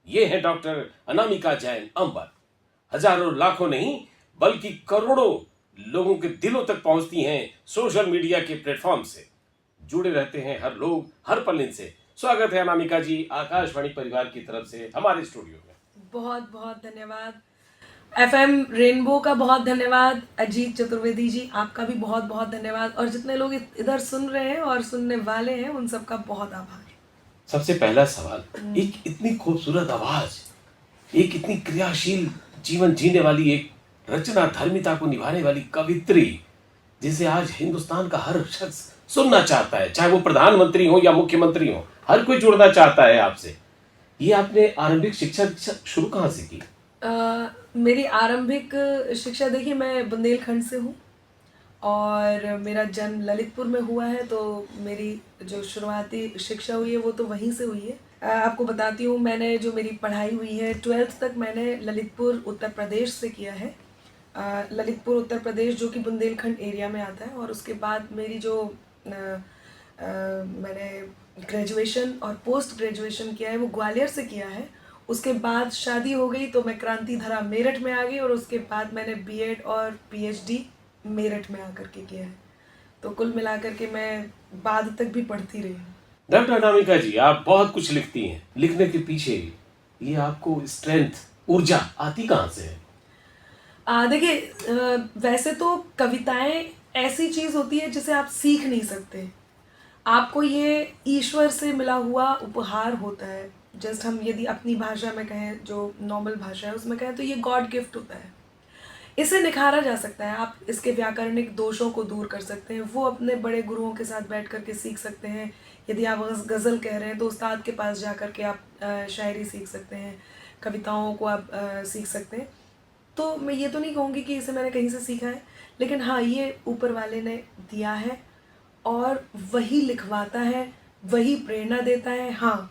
ये है डॉक्टर अनामिका जैन अंबर। हजारों लाखों नहीं बल्कि करोड़ों लोगों के दिलों तक पहुंचती हैं सोशल मीडिया के प्लेटफॉर्म से। जुड़े रहते हैं हर लोग हर पल इनसे। स्वागत है अनामिका जी आकाशवाणी परिवार की तरफ से हमारे स्टूडियो में। बहुत बहुत धन्यवाद। एफएम रेनबो का बहुत धन्यवाद। अजीत चतुर्वेदी जी, आपका भी बहुत बहुत धन्यवाद। और जितने लोग इधर सुन रहे हैं और सुनने वाले हैं उन सबका बहुत आभार। सबसे पहला सवाल, एक इतनी खूबसूरत आवाज, एक इतनी क्रियाशील जीवन जीने वाली, एक रचना धर्मिता को निभाने वाली कवित्री, जिसे आज हिंदुस्तान का हर शख्स सुनना चाहता है, चाहे वो प्रधानमंत्री हो या मुख्यमंत्री हो, हर कोई जुड़ना चाहता है आपसे। ये आपने आरंभिक शिक्षा शुरू कहाँ से की? मेरी आरंभिक शिक्षा, देखिए मैं बुंदेलखंड से हूँ और मेरा जन्म ललितपुर में हुआ है, तो मेरी जो शुरुआती शिक्षा हुई है वो तो वहीं से हुई है। आपको बताती हूँ, मैंने जो मेरी पढ़ाई हुई है 12th तक मैंने ललितपुर उत्तर प्रदेश से किया है। ललितपुर उत्तर प्रदेश जो कि बुंदेलखंड एरिया में आता है। और उसके बाद मेरी जो मैंने ग्रेजुएशन और पोस्ट ग्रेजुएशन किया है वो ग्वालियर से किया है। उसके बाद शादी हो गई तो मैं क्रांति धरा मेरठ में आ गई और उसके बाद मैंने बीएड और पीएचडी मेरठ में आकर के किया है। तो कुल मिलाकर के मैं बाद तक भी पढ़ती रही हूँ। डॉक्टर अनामिका जी, आप बहुत कुछ लिखती हैं। लिखने के पीछे ये आपको स्ट्रेंथ, ऊर्जा आती कहाँ से है? देखिए, वैसे तो कविताएं ऐसी चीज़ होती है जिसे आप सीख नहीं सकते। आपको ये ईश्वर से मिला हुआ उपहार होता है। जस्ट हम यदि अपनी भाषा में कहें, जो नॉर्मल भाषा है उसमें कहें, तो ये गॉड गिफ्ट होता है। इसे निखारा जा सकता है, आप इसके व्याकरणिक दोषों को दूर कर सकते हैं। वो अपने बड़े गुरुओं के साथ बैठ कर के सीख सकते हैं। यदि आप गज़ल कह रहे हैं तो उस्ताद के पास जा कर के आप शायरी सीख सकते हैं, कविताओं को आप सीख सकते हैं। तो मैं ये तो नहीं कहूँगी कि इसे मैंने कहीं से सीखा है, लेकिन हाँ, ये ऊपर वाले ने दिया है और वही लिखवाता है, वही प्रेरणा देता है। हाँ,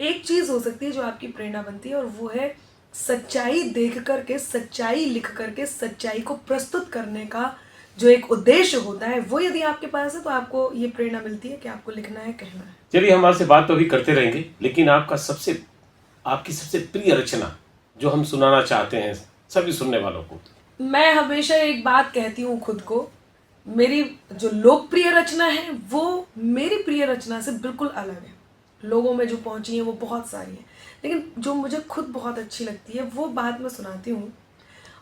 एक चीज़ हो सकती है जो आपकी प्रेरणा बनती है और वो है सच्चाई देख करके, सच्चाई लिख करके, सच्चाई को प्रस्तुत करने का जो एक उद्देश्य होता है, वो यदि आपके पास है तो आपको ये प्रेरणा मिलती है कि आपको लिखना है, कहना है। चलिए, हम आपसे बात तो अभी करते रहेंगे, लेकिन आपकी सबसे प्रिय रचना जो हम सुनाना चाहते हैं सभी सुनने वालों को। मैं हमेशा एक बात कहती हूँ खुद को, मेरी जो लोकप्रिय रचना है वो मेरी प्रिय रचना से बिल्कुल अलग है। लोगों में जो पहुंची है वो बहुत सारी है, लेकिन जो मुझे खुद बहुत अच्छी लगती है वो बात मैं सुनाती हूँ।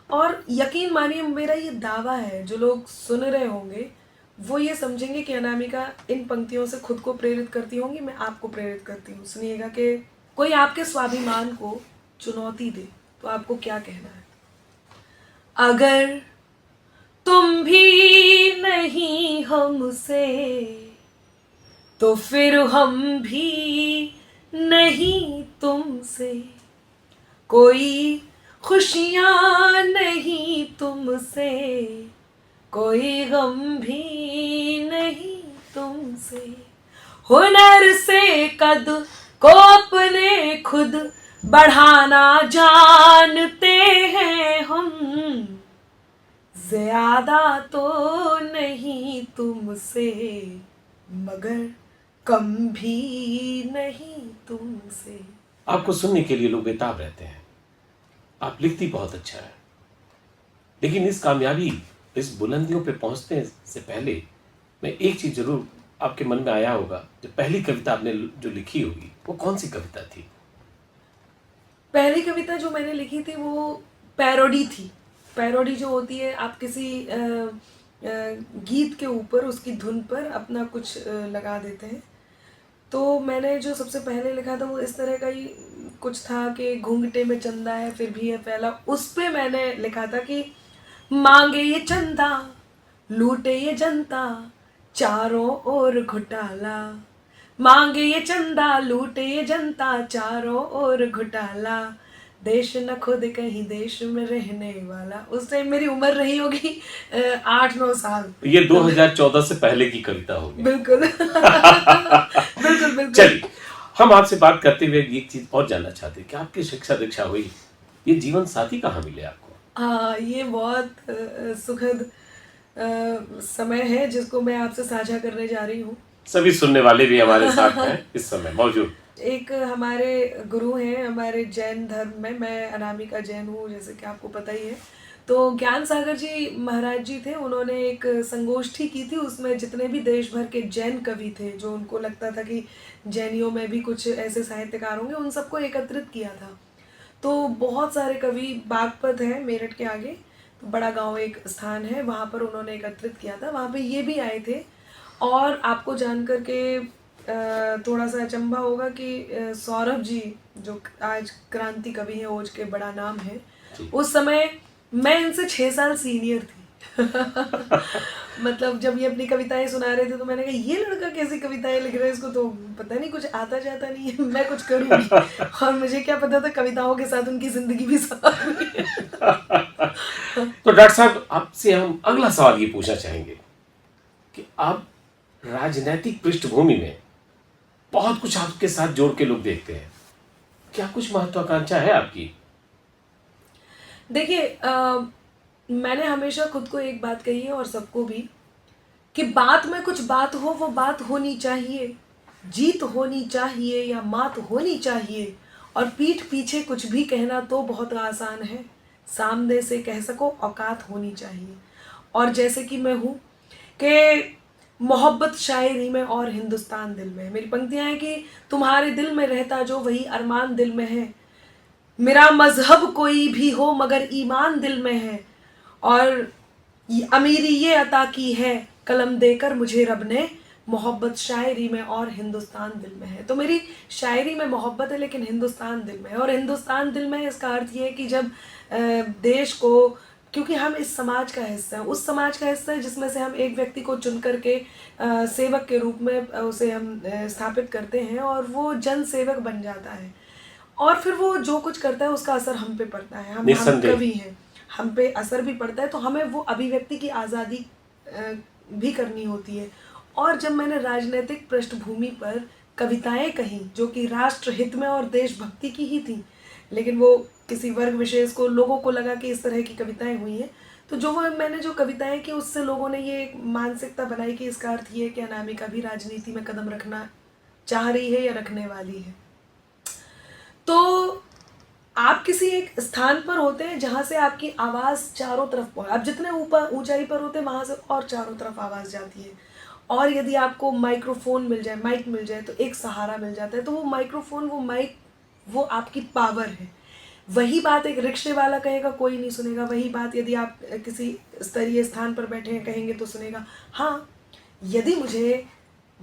और यकीन मानिए, मेरा ये दावा है, जो लोग सुन रहे होंगे वो ये समझेंगे कि अनामिका इन पंक्तियों से खुद को प्रेरित करती होंगी, मैं आपको प्रेरित करती हूँ। सुनिएगा कि कोई आपके स्वाभिमान को चुनौती दे तो आपको क्या कहना है। अगर तुम भी नहीं हमसे तो फिर हम भी नहीं तुमसे, कोई खुशियाँ नहीं तुमसे, कोई गम भी नहीं तुमसे। हुनर से कद को अपने खुद बढ़ाना जानते हैं हम, ज्यादा तो नहीं तुमसे मगर कम भी नहीं तुमसे। आपको सुनने के लिए लोग बेताब रहते हैं। आप लिखती बहुत अच्छा है, लेकिन इस कामयाबी, इस बुलंदियों पे पहुंचने से पहले मैं एक चीज जरूर आपके मन में आया होगा, जो पहली कविता आपने जो लिखी होगी वो कौन सी कविता थी? पहली कविता जो मैंने लिखी थी वो पैरोडी थी। पैरोडी जो होती है, आप किसी गीत के ऊपर, उसकी धुन पर अपना कुछ लगा देते हैं। तो मैंने जो सबसे पहले लिखा था वो इस तरह का ही कुछ था कि घूंघटे में चंदा है फिर भी है फैला। उस पे मैंने लिखा था कि मांगे ये चंदा, लूटे ये जनता, चारों ओर घोटाला। मांगे ये चंदा, लूटे ये जनता, चारों ओर घोटाला। देश न खुद कहीं देश में रहने वाला। उस टाइम मेरी उम्र रही होगी 8-9 साल। ये 2014 से पहले की कविता होगी। बिल्कुल बिल्कुल बिल्कुल। चलिए, हम आपसे बात करते हुए एक चीज और जानना चाहते हैं कि आपकी शिक्षा दीक्षा हुई, ये जीवन साथी कहाँ मिले आपको? हाँ, ये बहुत सुखद समय है जिसको मैं आपसे साझा करने जा रही हूँ। सभी सुनने वाले भी हमारे साथ हैं इस समय मौजूद। एक हमारे गुरु हैं हमारे जैन धर्म में, मैं अनामिका जैन हूँ जैसे कि आपको पता ही है। तो ज्ञान सागर जी महाराज जी थे, उन्होंने एक संगोष्ठी की थी, उसमें जितने भी देश भर के जैन कवि थे जो उनको लगता था कि जैनियों में भी कुछ ऐसे साहित्यकार होंगे, उन सबको एकत्रित किया था। तो बहुत सारे कवि, बागपत है मेरठ के आगे, तो बड़ा गांव एक स्थान है, वहाँ पर उन्होंने एकत्रित किया था, वहाँ पे ये भी आए थे। और आपको जान कर के थोड़ा सा अचंभा होगा कि सौरभ जी जो आज क्रांति कवि हैं, ओज के बड़ा नाम है, जी। उस समय मैं इनसे 6 साल सीनियर थी। मतलब जब ये अपनी कविताएं सुना रहे थे तो मैंने कहा ये लड़का कैसी कविताएं लिख रहा है, इसको तो पता नहीं कुछ आता जाता नहीं है, मैं कुछ करूँगी। और मुझे क्या पता था कविताओं के साथ उनकी जिंदगी भी सवार है। तो डॉक्टर साहब, आपसे हम अगला सवाल ये पूछना चाहेंगे कि आप राजनीतिक पृष्ठभूमि में बहुत कुछ आपके साथ जोड़ के लोग देखते हैं, क्या कुछ महत्वाकांक्षा है आपकी? देखिए मैंने हमेशा खुद को एक बात कही है और सबको भी, कि बात में कुछ बात हो, वो बात होनी चाहिए, जीत होनी चाहिए या मात होनी चाहिए, और पीठ पीछे कुछ भी कहना तो बहुत आसान है, सामने से कह सको औकात होनी चाहिए। और जैसे कि मैं हूँ कि मोहब्बत शायरी में और हिंदुस्तान दिल में है। मेरी पंक्तियाँ हैं कि तुम्हारे दिल में रहता जो वही अरमान दिल में है, मेरा मजहब कोई भी हो मगर ईमान दिल में है, और अमीरी ये अता की है कलम देकर मुझे रब ने, मोहब्बत शायरी में और हिंदुस्तान दिल में है। तो मेरी शायरी में मोहब्बत है लेकिन हिंदुस्तान दिल में है। और हिंदुस्तान दिल में है इसका अर्थ ये है कि जब देश को, क्योंकि हम इस समाज का हिस्सा हैं, उस समाज का हिस्सा है जिसमें से हम एक व्यक्ति को चुन करके सेवक के रूप में उसे हम स्थापित करते हैं, और वो जन सेवक बन जाता है, और फिर वो जो कुछ करता है उसका असर हम पे पड़ता है। हम निस्संदेह। कवि हैं, हम पे असर भी पड़ता है, तो हमें वो अभिव्यक्ति की आज़ादी भी करनी होती है। और जब मैंने राजनीतिक पृष्ठभूमि पर कविताएं कहीं जो कि राष्ट्र हित में और देशभक्ति की ही थी, लेकिन वो किसी वर्ग विशेष को, लोगों को लगा कि इस तरह की कविताएं हुई हैं, तो जो वो मैंने जो कविताएं की उससे लोगों ने ये एक मानसिकता बनाई कि इसका अर्थ ये है कि अनामिका भी राजनीति में कदम रखना चाह रही है या रखने वाली है। तो आप किसी एक स्थान पर होते हैं जहाँ से आपकी आवाज़ चारों तरफ पहुँच, आप जितने ऊपर ऊंचाई पर होते हैं वहाँ से और चारों तरफ आवाज़ जाती है। और यदि आपको माइक्रोफोन मिल जाए, माइक मिल जाए, तो एक सहारा मिल जाता है। तो वो माइक्रोफोन, वो माइक, वो आपकी पावर है। वही बात एक रिक्शे वाला कहेगा कोई नहीं सुनेगा, वही बात यदि आप किसी स्तरीय स्थान पर बैठे हैं कहेंगे तो सुनेगा। हाँ, यदि मुझे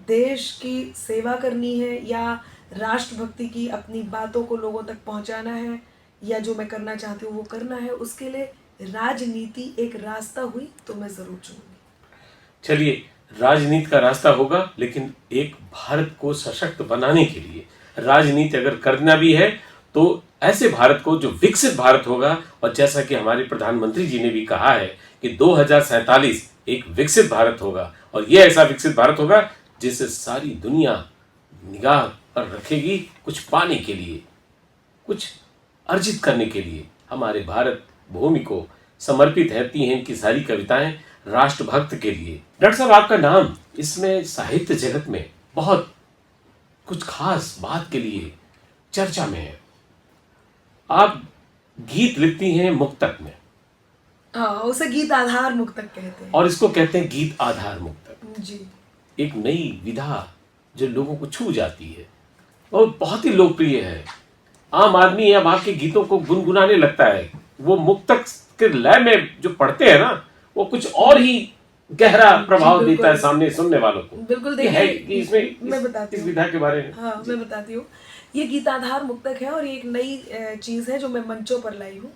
देश की सेवा करनी है या राष्ट्रभक्ति की अपनी बातों को लोगों तक पहुंचाना है, या जो मैं करना चाहती हूँ वो करना है, उसके लिए राजनीति एक रास्ता हुई तो मैं ज़रूर चुनूंगी। चलिए, राजनीति का रास्ता होगा, लेकिन एक भारत को सशक्त बनाने के लिए राजनीति अगर करना भी है तो ऐसे भारत को जो विकसित भारत होगा, और जैसा कि हमारे प्रधानमंत्री जी ने भी कहा है कि 2047 एक विकसित भारत होगा, और यह ऐसा विकसित भारत होगा जिसे सारी दुनिया निगाह पर रखेगी, कुछ पाने के लिए, कुछ अर्जित करने के लिए। हमारे भारत भूमि को समर्पित रहती हैं इनकी सारी कविताएं राष्ट्रभक्त के लिए। डॉक्टर साहब, आपका नाम इसमें साहित्य जगत में बहुत कुछ खास बात के लिए चर्चा में है। आप गीत लिखती हैं मुक्तक में, हाँ, उसे गीत आधार मुक्तक कहते हैं। और इसको कहते हैं गीत आधार मुक्तक। जी, एक नई विधा जो लोगों को छू जाती है और बहुत ही लोकप्रिय है। आम आदमी अब आपके गीतों को गुनगुनाने लगता है। वो मुक्तक के लय में जो पढ़ते हैं ना, वो कुछ और ही गहरा प्रभाव देता है सामने सुनने वालों को। बिल्कुल। ये है देखिए, कि इसमें मैं बताती इस हूँ। विधा के बारे में। हाँ, मैं बताती हूँ। ये गीताधार मुक्तक है और ये एक नई चीज़ है जो मैं मंचों पर लाई हूँ।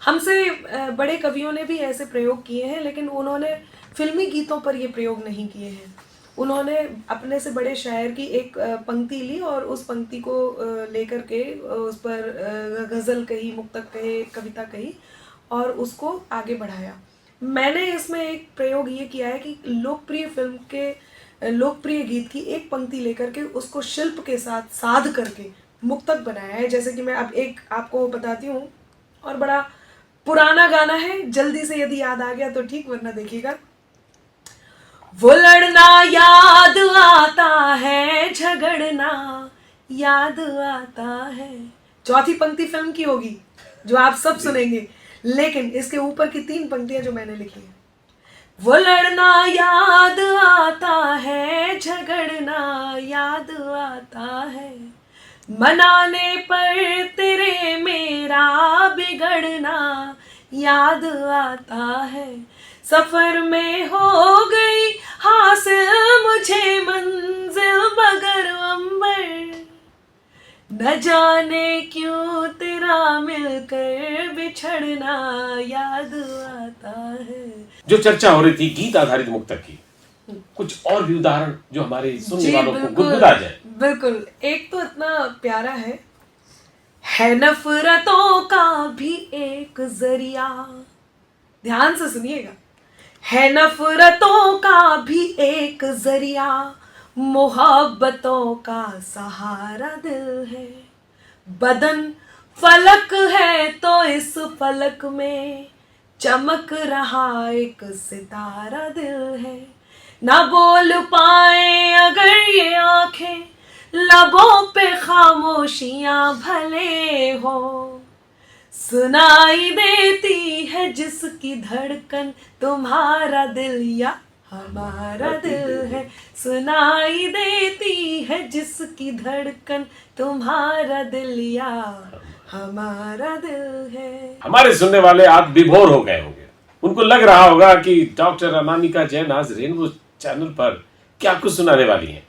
हमसे बड़े कवियों ने भी ऐसे प्रयोग किए हैं, लेकिन उन्होंने फिल्मी गीतों पर ये प्रयोग नहीं किए हैं। उन्होंने अपने से बड़े शायर की एक पंक्ति ली और उस पंक्ति को लेकर के उस पर गज़ल कही, मुक्तक कहे, कविता कही, और उसको आगे बढ़ाया। मैंने इसमें एक प्रयोग ये किया है कि लोकप्रिय फिल्म के लोकप्रिय गीत की एक पंक्ति लेकर के उसको शिल्प के साथ साध करके मुक्तक बनाया है। जैसे कि मैं अब एक आपको बताती हूँ, और बड़ा पुराना गाना है, जल्दी से यदि याद आ गया तो ठीक, वरना देखिएगा। वो लड़ना याद आता है, झगड़ना याद आता है। चौथी पंक्ति फिल्म की होगी जो आप सब सुनेंगे, लेकिन इसके ऊपर की 3 पंक्तियां जो मैंने लिखी हैं, वो लड़ना याद आता है, झगड़ना याद आता है, मनाने पर तेरे मेरा बिगड़ना याद आता है, सफर में हो गई हासिल मुझे मंजिल मगर अंबर, न जाने क्यों तेरा मिलकर बिछड़ना याद आता है। जो चर्चा हो रही थी गीत आधारित मुक्तक की, कुछ और भी उदाहरण जो हमारे सुनने वालों को गुदगुदा जाए। बिल्कुल। एक तो इतना प्यारा है नफरतों का भी एक जरिया, ध्यान से सुनिएगा, है नफरतों का भी एक जरिया, मोहब्बतों का सहारा दिल है, बदन फलक है तो इस फलक में चमक रहा एक सितारा दिल है, ना बोल पाए अगर ये आंखें, लबों पे खामोशियां भले हो, सुनाई देती है जिसकी धड़कन तुम्हारा दिल या हमारा दिल है, सुनाई देती है जिसकी धड़कन तुम्हारा दिल या हमारा दिल है। हमारे सुनने वाले आप विभोर हो गए होंगे, उनको लग रहा होगा कि डॉक्टर अनामिका जैन आज रेनबो चैनल पर क्या कुछ सुनाने वाली हैं।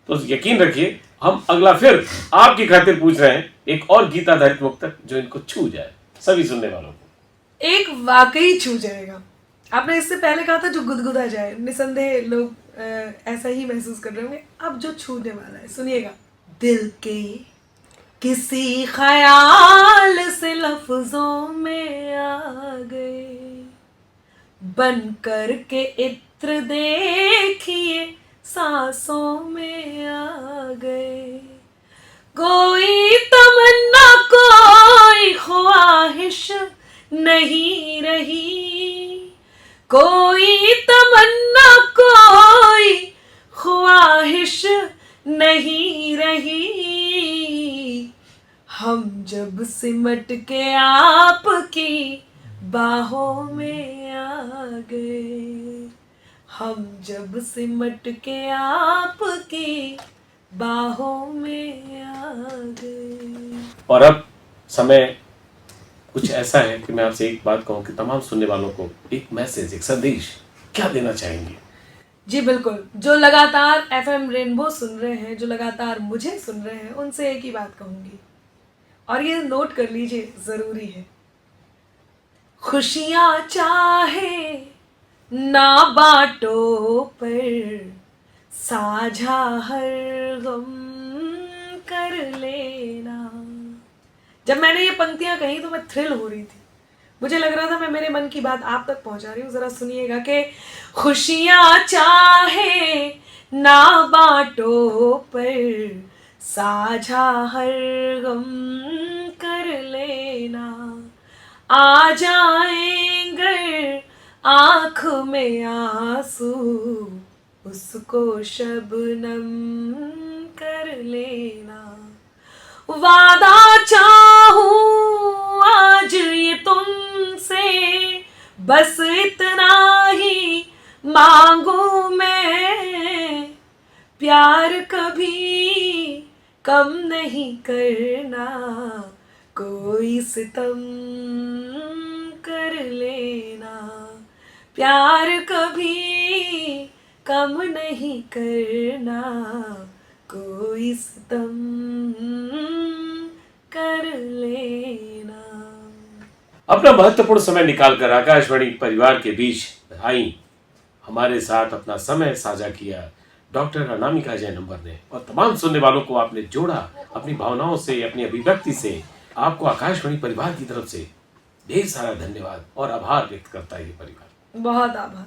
तो यकीन रखिए हम अगला फिर आपकी खातिर पूछ रहे हैं एक और गीत आधारित मुक्तक जो इनको छू जाए, सभी सुनने वालों को। एक वाकई छू जाएगा। आपने इससे पहले कहा था जो गुदगुदा जाए, निसंदेह लोग ऐसा ही महसूस कर रहे होंगे। अब जो छूने वाला है सुनिएगा। दिल के किसी ख्याल से लफ्जों में आ गए, बन कर के इत्र देखिए सांसों में आ गए, कोई तमन्ना कोई ख्वाहिश नहीं रही, कोई तमन्ना कोई ख्वाहिश नहीं रही, हम जब सिमट के आपकी बाहों में आ गए, हम जब सिमट के आपकी बाहों में आ गए। और अब समय कुछ ऐसा है कि मैं आपसे एक बात कहूं कि तमाम सुनने वालों को एक मैसेज, एक संदेश क्या देना चाहेंगे? जी बिल्कुल, जो लगातार एफएम रेनबो सुन रहे हैं, जो लगातार मुझे सुन रहे हैं, उनसे एक ही बात कहूंगी और ये नोट कर लीजिए, जरूरी है। खुशियां चाहे ना बांटो पर साझा हर गम कर लेना। जब मैंने ये पंक्तियां कही तो मैं थ्रिल हो रही थी, मुझे लग रहा था मैं मेरे मन की बात आप तक पहुंचा रही हूँ। जरा सुनिएगा कि खुशियां चाहे ना बांटो पर साझा हर गम कर लेना, आ जाएंगे आँख में आंसू उसको शबनम कर लेना, वादा चाहूं आज ये तुमसे बस इतना ही मांगू मैं, प्यार कभी कम नहीं करना, कोई सितम कर लेना, प्यार कभी कम नहीं करना, कोई सितम कर लेना। अपना महत्वपूर्ण समय निकालकर आकाशवाणी परिवार के बीच आई, हमारे साथ अपना समय साझा किया डॉक्टर अनामिका जैन नंबर ने, और तमाम सुनने वालों को आपने जोड़ा अपनी भावनाओं से, अपनी अभिव्यक्ति से। आपको आकाशवाणी परिवार की तरफ से ढेर सारा धन्यवाद और आभार व्यक्त करता है ये परिवार। बहुत आभार।